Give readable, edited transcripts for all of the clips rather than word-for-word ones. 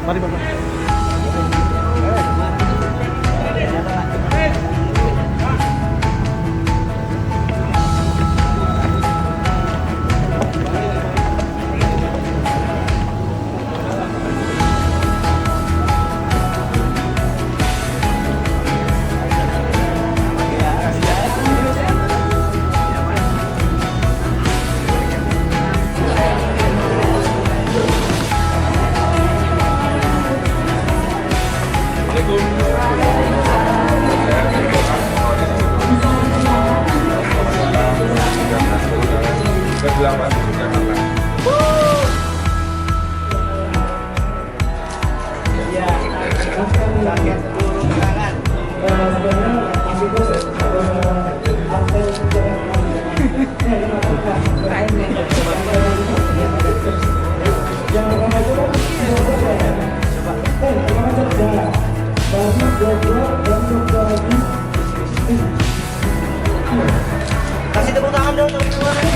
Mari Bapak. Kasih tepuk tangan dong teman-teman.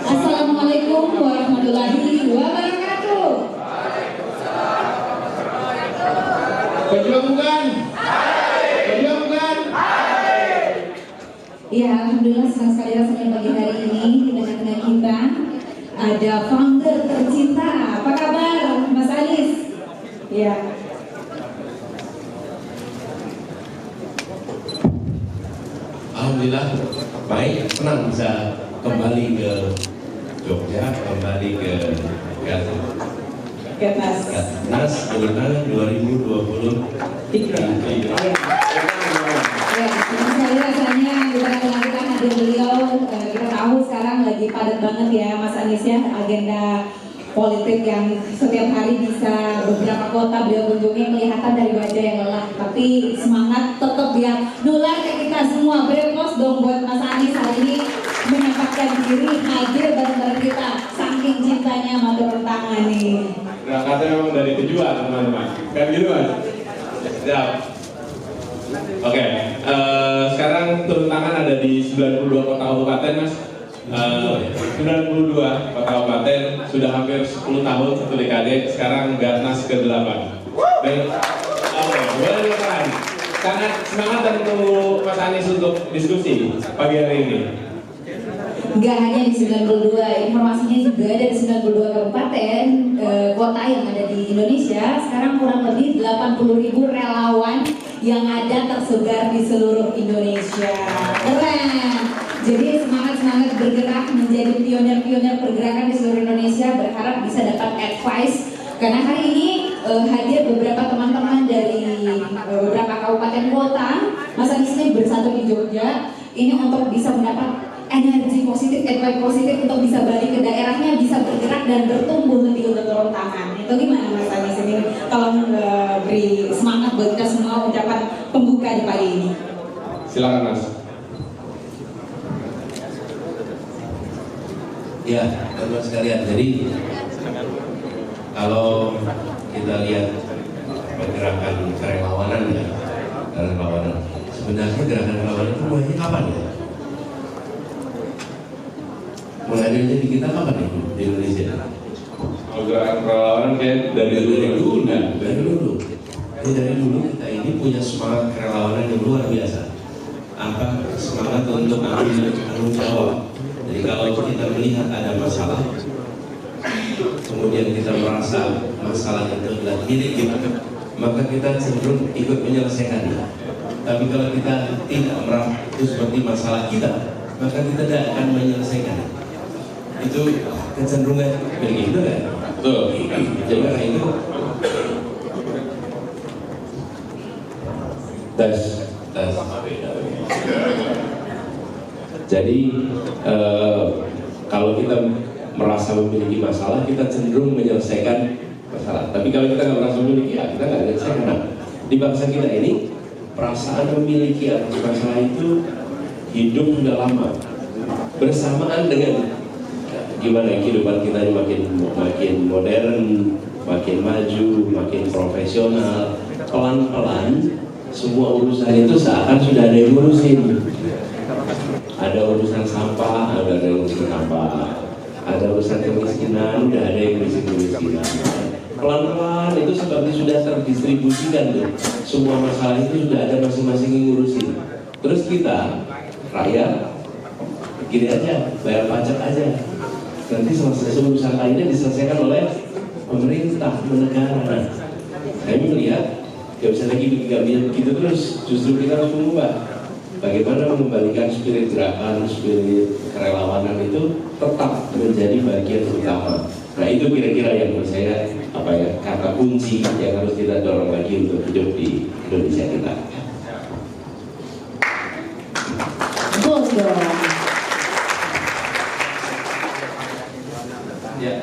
Assalamualaikum warahmatullahi wabarakatuh. Berjuang bukan? Berjuang bukan? Ya, alhamdulillah senang sekali rasanya pagi hari ini di tengah-tengah kita ada founder tercinta. Apa kabar, Mas Anies? Ya. Alhamdulillah baik, senang bisa kembali ke Jogja, kembali ke Ketas. Nas Kemenang 2023. Ya, senang sekali rasanya di tengah-tengah kita hadir beliau. Kita tahu sekarang lagi padat banget ya Mas Anies ya, agenda politik yang setiap hari bisa beberapa kota beliau kunjungi, kelihatan dari wajah yang lelah, tapi semangat tetap dia nular ke kita semua. Berepos dong buat Mas Anies hari ini menyempatkan diri hadir bareng-bareng kita, saking cintanya sama turun tangan nih. Berangkatnya memang dari tujuan teman-teman, kan gitu Mas? Siap. Oke, sekarang turun tangan ada di 92 kota kabupaten Mas. 92 kota kabupaten, sudah hampir 10 tahun, satu dekade. Sekarang Garnas ke-8. Dan boleh dilakukan. Sangat semangat dan menunggu Mas Anies untuk diskusi pagi hari ini. Nggak hanya di 92, informasinya juga ada di 92 kabupaten kota yang ada di Indonesia. Sekarang kurang lebih 80.000 relawan yang ada tersebar di seluruh Indonesia. Keren. Jadi semangat bergerak menjadi pionir-pionir pergerakan di seluruh Indonesia. Berharap bisa dapat advice karena hari ini hadir beberapa teman-teman dari beberapa kabupaten kota. Mas Anies ini bersatu di Jogja ini untuk bisa mendapat energi positif, advice positif untuk bisa balik ke daerahnya, bisa bergerak dan bertumbuh lebih untuk turun tangan. Itu gimana Mas Anies ini? Tolong beri semangat buat kita semua ucapan pembuka di pagi ini. Silakan Mas. Ya, teman-teman sekalian. Jadi kalau kita lihat pergerakan kerelawanan ya, sebenarnya gerakan relawanan itu mulainya kapan ya? Mulai dari kita kapan nih di Indonesia? Kalau gerakan relawanan kayak dari dulu. Dari dulu kita ini punya semangat kerelawanan yang luar biasa. Apa semangat untuk ambil tanggung jawab. Jadi kalau kita melihat ada masalah, kemudian kita merasa masalah itu adalah milik kita, maka kita cenderung ikut menyelesaikannya. Tapi kalau kita tidak merasa itu seperti masalah kita, maka kita tidak akan menyelesaikannya. Itu kecenderungan begitu kan? Betul. Jadi karena itu tes. Jadi kalau kita merasa memiliki masalah, kita cenderung menyelesaikan masalah. Tapi kalau kita nggak merasa memiliki, ya kita nggak menyelesaikan. Nah, di bangsa kita ini perasaan memiliki atas masalah itu hidup sudah lama bersamaan dengan gimana kehidupan kita ini makin modern, makin maju, makin profesional. Pelan-pelan semua urusan itu seakan sudah ada yang ngurusin. Ada urusan sampah, ada yang ngurusin sampah. Ada urusan kemiskinan, udah ada yang ngurusin kemiskinan. Pelan-pelan itu seperti sudah terdistribusikan tuh. Semua masalah itu sudah ada masing-masing yang ngurusin. Terus kita, rakyat, gini aja, bayar pajak aja. Nanti selesai urusan lainnya diselesaikan oleh pemerintah, negara. Nah, kami melihat gak bisa lagi begitu terus. Justru kita harus mengubah bagaimana mengembalikan spirit gerakan, spirit kerelawanan itu tetap menjadi bagian utama. Nah, itu kira-kira yang menurut saya kata kunci yang harus kita dorong lagi untuk hidup di Indonesia kita. Betul dong. Ya,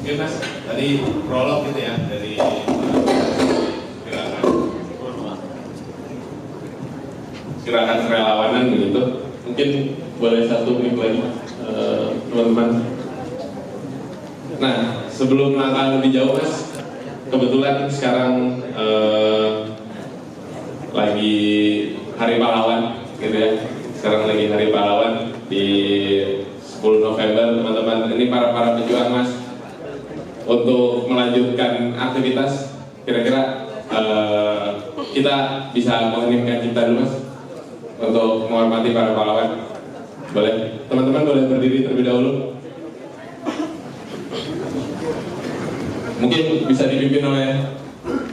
oke Mas, tadi prolog gitu ya dari gerakan kerelawanan begitu. Mungkin boleh satu mic lagi, teman-teman. Nah, sebelum langkah lebih jauh Mas, kebetulan sekarang lagi Hari Pahlawan gitu ya. Sekarang lagi Hari Pahlawan di 10 November teman-teman. Ini para pejuang Mas untuk melanjutkan aktivitas. Kira-kira kita bisa mengeningkan cipta dulu Mas untuk menghormati para pahlawan. Boleh, teman-teman boleh berdiri terlebih dahulu. Mungkin bisa dipimpin oleh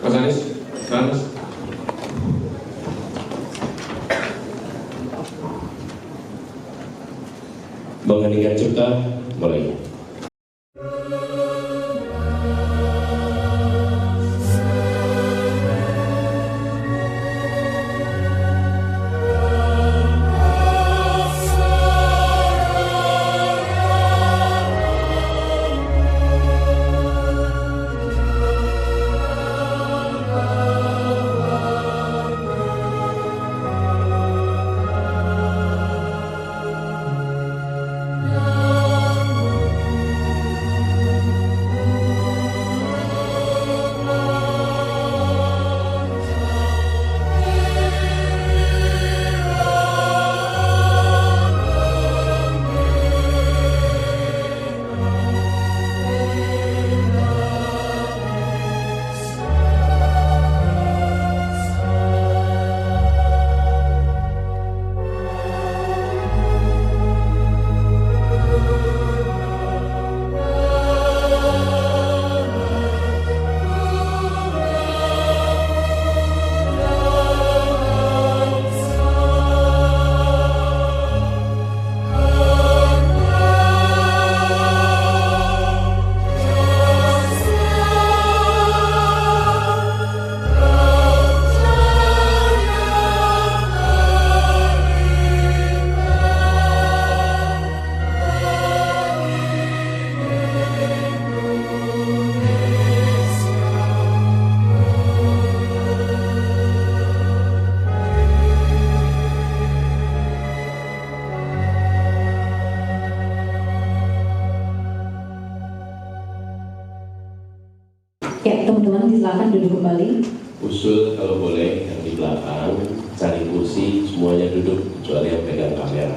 Mas Anies. Mas. Mengeningkan cipta, mulai. Ya, teman-teman silakan duduk kembali. Usul kalau boleh yang di belakang cari kursi, semuanya duduk kecuali yang pegang kamera.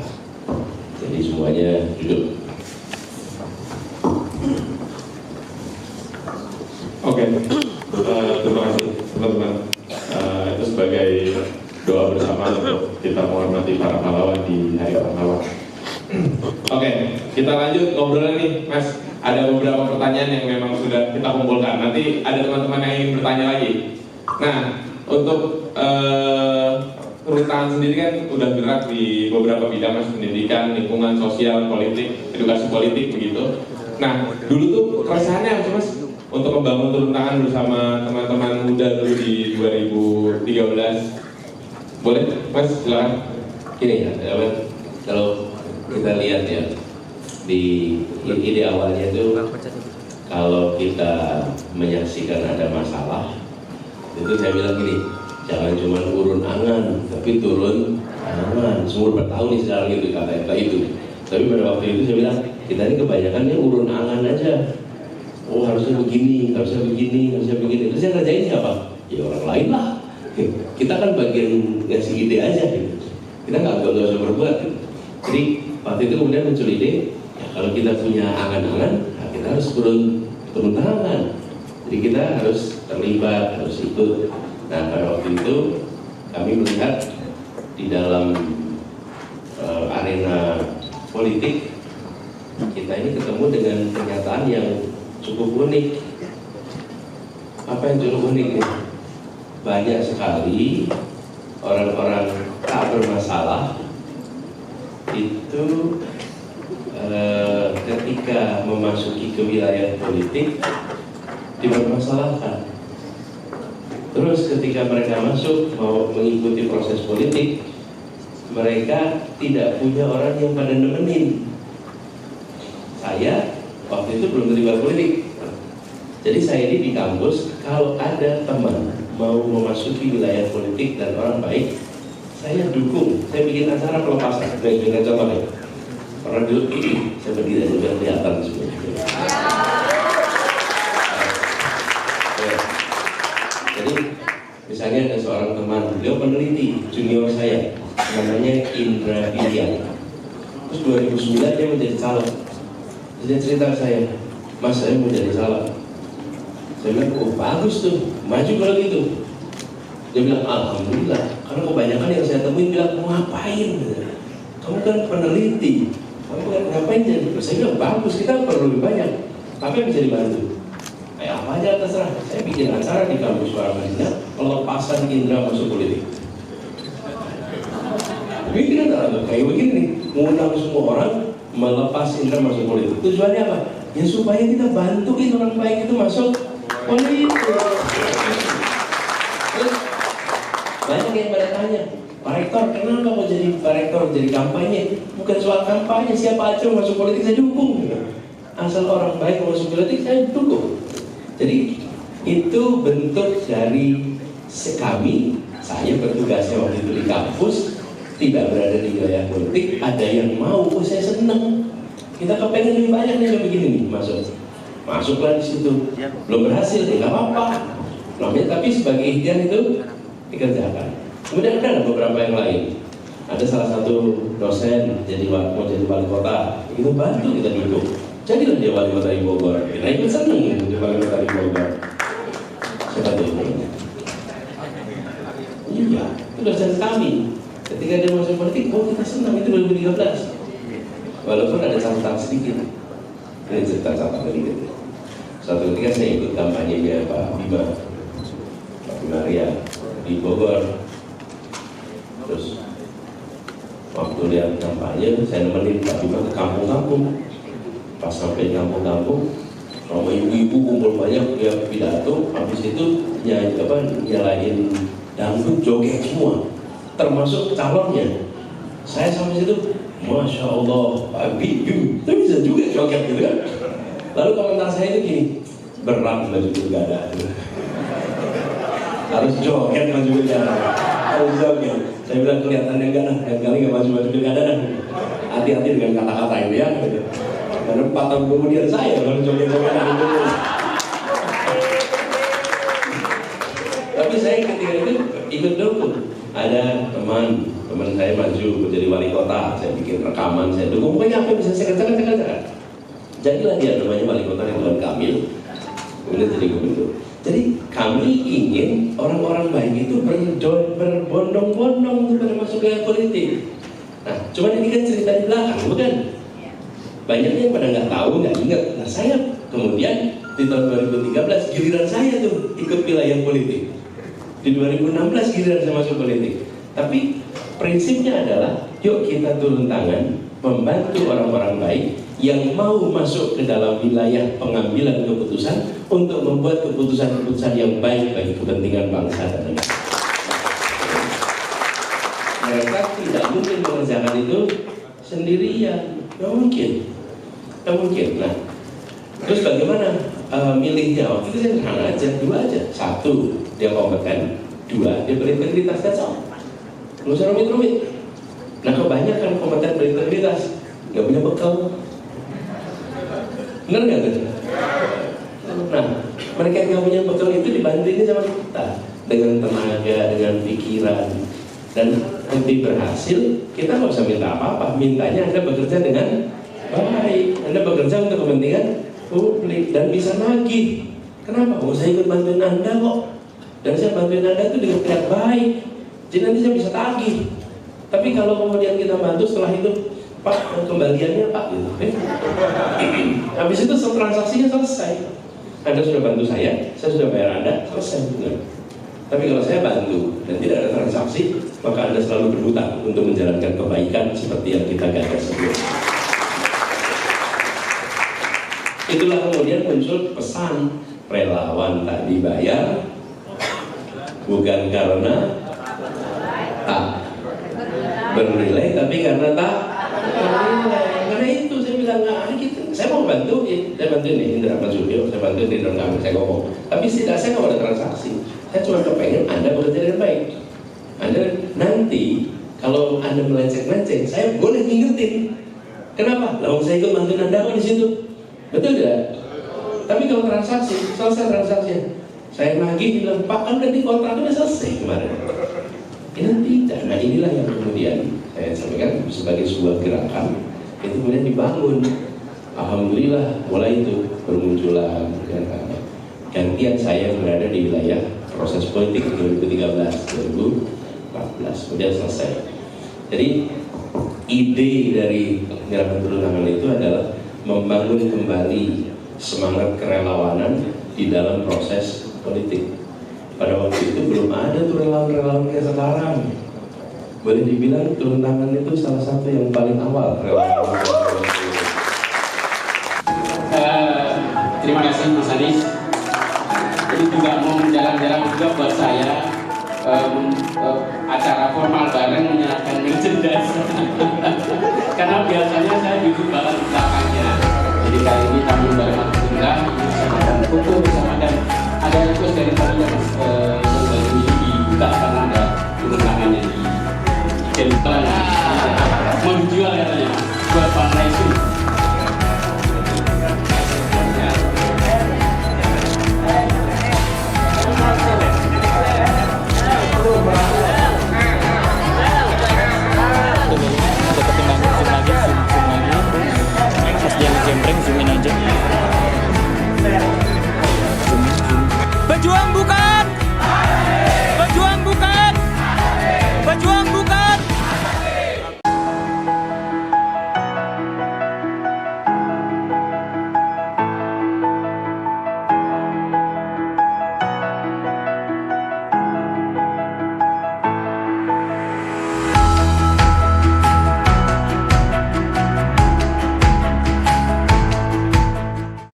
Jadi semuanya duduk. Oke, terima kasih teman-teman. Itu sebagai doa bersama untuk kita menghormati para pahlawan di Hari Pahlawan. Oke, kita lanjut ngobrolnya nih, Mas. ada beberapa pertanyaan yang memang sudah kita kumpulkan. Nanti ada teman-teman yang ingin bertanya lagi. Nah, untuk turun tangan sendiri kan udah gerak di beberapa bidang, Mas, pendidikan, lingkungan, sosial, politik, edukasi politik begitu. Nah, dulu tuh keresahannya apa sih, Mas, untuk membangun turun tangan bersama teman-teman muda dulu di 2013? Boleh, Mas, silakan. Gini ya, kalau kita lihat ya di ide awalnya itu, kalau kita menyaksikan ada masalah, itu saya bilang gini, jangan cuma urun angan, tapi turun tangan. Sumur bertahun nih sekarang itu kata itu. Tapi pada waktu itu saya bilang, kita ini kebanyakan urun angan aja. Oh harusnya begini, harusnya begini, harusnya begini. Terus yang kerjain siapa? Ya orang lain lah. Kita kan bagian ngasih ide aja gitu. Kita nggak usah berbuat gitu. Jadi waktu itu kemudian muncul ide, ya kalau kita punya angan-angan, nah kita harus turun tangan. Jadi kita harus terlibat, harus ikut. Nah pada waktu itu kami melihat di dalam arena politik kita ini ketemu dengan kenyataan yang cukup unik. Apa yang cukup unik nih? Banyak sekali orang-orang tak bermasalah itu ketika memasuki ke wilayah politik dipermasalahkan. Terus ketika mereka masuk mau mengikuti proses politik, mereka tidak punya orang yang pada nemenin. Saya waktu itu belum terlibat politik. Jadi saya ini di kampus, kalau ada teman mau memasuki wilayah politik dan orang baik, saya dukung. Saya bikin acara pelepasan. Dengan contohnya, pernah dulu saya berdiri juga kelihatan sebenarnya. Jadi misalnya ada seorang teman, beliau peneliti junior saya, namanya Indra Pilian. Terus 2009 dia menjadi calon. Terus dia cerita ke saya, Mas saya mau jadi calon. Saya bilang, oh bagus tuh, maju kalau gitu. Dia bilang, alhamdulillah, karena kebanyakan yang saya temuin bilang, mau ngapain? Kamu kan peneliti, kamu kan ngapain jadi? Saya bilang, bagus, kita perlu lebih banyak. Apa yang bisa dibantu? Kayak apa aja terserah. Saya bikin acara di kampus Paramadina, pelepasan Indra masuk politik. Bikin acara kayak begini nih, mengundang semua orang melepas Indra masuk politik. Tujuannya apa? Ya supaya kita bantuin orang baik itu masuk politik. Terus banyak yang pada tanya, Pak Rektor, kenapa mau jadi Pak Rektor, jadi kampanye? Bukan soal kampanye, siapa aja masuk politik saya dukung. Asal orang baik masuk politik saya dukung. Jadi itu bentuk dari kami, saya bertugasnya waktu itu di kampus, tidak berada di wilayah politik, ada yang mau, oh saya seneng. Kita kepengen lebih banyak nih kayak begini nih masuklah di situ. Belum berhasil, ya nggak apa-apa. Namanya tapi sebagai ikhtiar itu dikerjakan. Kemudian ada beberapa yang lain. Ada salah satu dosen mau jadi wali kota, itu bantu kita duduk. Jadilah dia wali kota di Bogor. Kita ikut seneng jadi wali kota di Bogor. Siapa tuh? Iya, itu dosen kami. Ketika dia masuk politik, oh kita senang, itu 2013. Walaupun ada catatan sedikit. Ini cerita catatan sedikit. Suatu ketika saya ikut kampanye Pak Bima Ria di Bogor. Terus waktu dia kampanye, saya nemenin Pak Bima ke kampung-kampung. Pas sampai kampung-kampung, sama ibu-ibu kumpul banyak, dia pidato. Habis itu nyalain dangdut, joget semua, termasuk calonnya. Saya sampai situ, Masya Allah, Pak Bim, itu bisa juga joget gitu kan. Lalu komentar saya itu gini, berat maju pilkada. Harus joget maju pilkada, harus joget. Saya bilang kelihatannya enggak lah, dan kali nggak maju pilkada dah. Hati-hati dengan kata-kata itu ya. Karena 4 tahun kemudian saya harus joget-joget itu. Tapi saya ketika itu ikut dulu. Ada teman saya maju menjadi wali kota, saya bikin rekaman, saya dukung. Pokoknya apa yang bisa saya kerjakan. Jadilah dia namanya wali kota Ridwan Kamil, kemudian jadi gubernur. Jadi kami ingin orang-orang baik itu berbondong-bondong untuk masuk ke politik. Nah, cuma ini kan cerita di belakang, bukan? banyak yang pada nggak tahu, nggak ingat. Nah saya kemudian di tahun 2013 giliran saya tuh ikut wilayah politik. Di 2016 giliran saya masuk politik. Tapi prinsipnya adalah yuk kita turun tangan membantu orang-orang baik yang mau masuk ke dalam wilayah pengambilan keputusan untuk membuat keputusan-keputusan yang baik bagi kepentingan bangsa dan negara. Mereka tidak mungkin mengerjakan itu sendirian, nggak mungkin. Nah, terus bagaimana milihnya? Waktu itu saya sederhana aja, dua aja. Satu, dia kompeten. Dua, dia berintegritas, cocok. Nggak usah rumit-rumit. Nah, kebanyakan kompeten berintegritas nggak punya bekal. Benar nggak tuh? Nah, mereka yang nggak punya bekal itu dibandingin sama kita dengan tenaga, dengan pikiran, dan nanti berhasil. Kita nggak usah minta apa-apa. Mintanya Anda bekerja dengan baik. Anda bekerja untuk kepentingan publik dan bisa nagih. Kenapa? Oh, saya ikut bantuin Anda kok. Dan saya bantuin Anda itu dengan niat baik. Jadi nanti saya bisa tagih. Tapi kalau kemudian kita bantu setelah itu, Pak, kembaliannya Pak, gitu. Habis itu transaksinya selesai. Anda sudah bantu saya sudah bayar Anda, selesai. Benar. Tapi kalau saya bantu dan tidak ada transaksi, maka Anda selalu berhutang untuk menjalankan kebaikan seperti yang kita gagas sebelumnya. Itulah kemudian muncul pesan relawan tak dibayar bukan karena tak bernilai, tapi karena tak bernilai. Karena itu saya bilang nggak gitu. Saya mau bantu, saya bantu nih Indra Mansudyo, saya bantu di dalam kami, saya ngomong. Tapi tidak, saya nggak ada transaksi. Saya cuma kepengen Anda bekerja dengan baik. Anda nanti kalau Anda melenceng-lenceng, saya boleh ngingetin. Kenapa? Lalu saya ikut bantuin Anda kok di situ. Betul tidak? Tapi kalau transaksi, selesai transaksinya, saya lagi bilang, Pak, kan nanti kontraknya selesai kemarin. Ini tidak. Nah, inilah yang kemudian saya sampaikan sebagai sebuah gerakan itu kemudian dibangun. Alhamdulillah mulai itu bermunculan gantian saya berada di wilayah proses politik 2013-2014 kemudian selesai. Jadi ide dari gerakan turun tangan itu adalah membangun kembali semangat kerelawanan di dalam proses politik. Pada waktu itu belum ada tuh relawan-relawan kayak sekarang. Boleh dibilang turun tangan itu salah satu yang paling awal relawan. Terima kasih Mas Anies. Ini juga mau jalan-jalan juga buat saya acara formal bareng menyerahkan merchandise. Karena biasanya saya duduk banget di belakangnya. Jadi kali ini tamu bareng Mas Indra bersama dan foto bersama dan ada request dari teman-teman.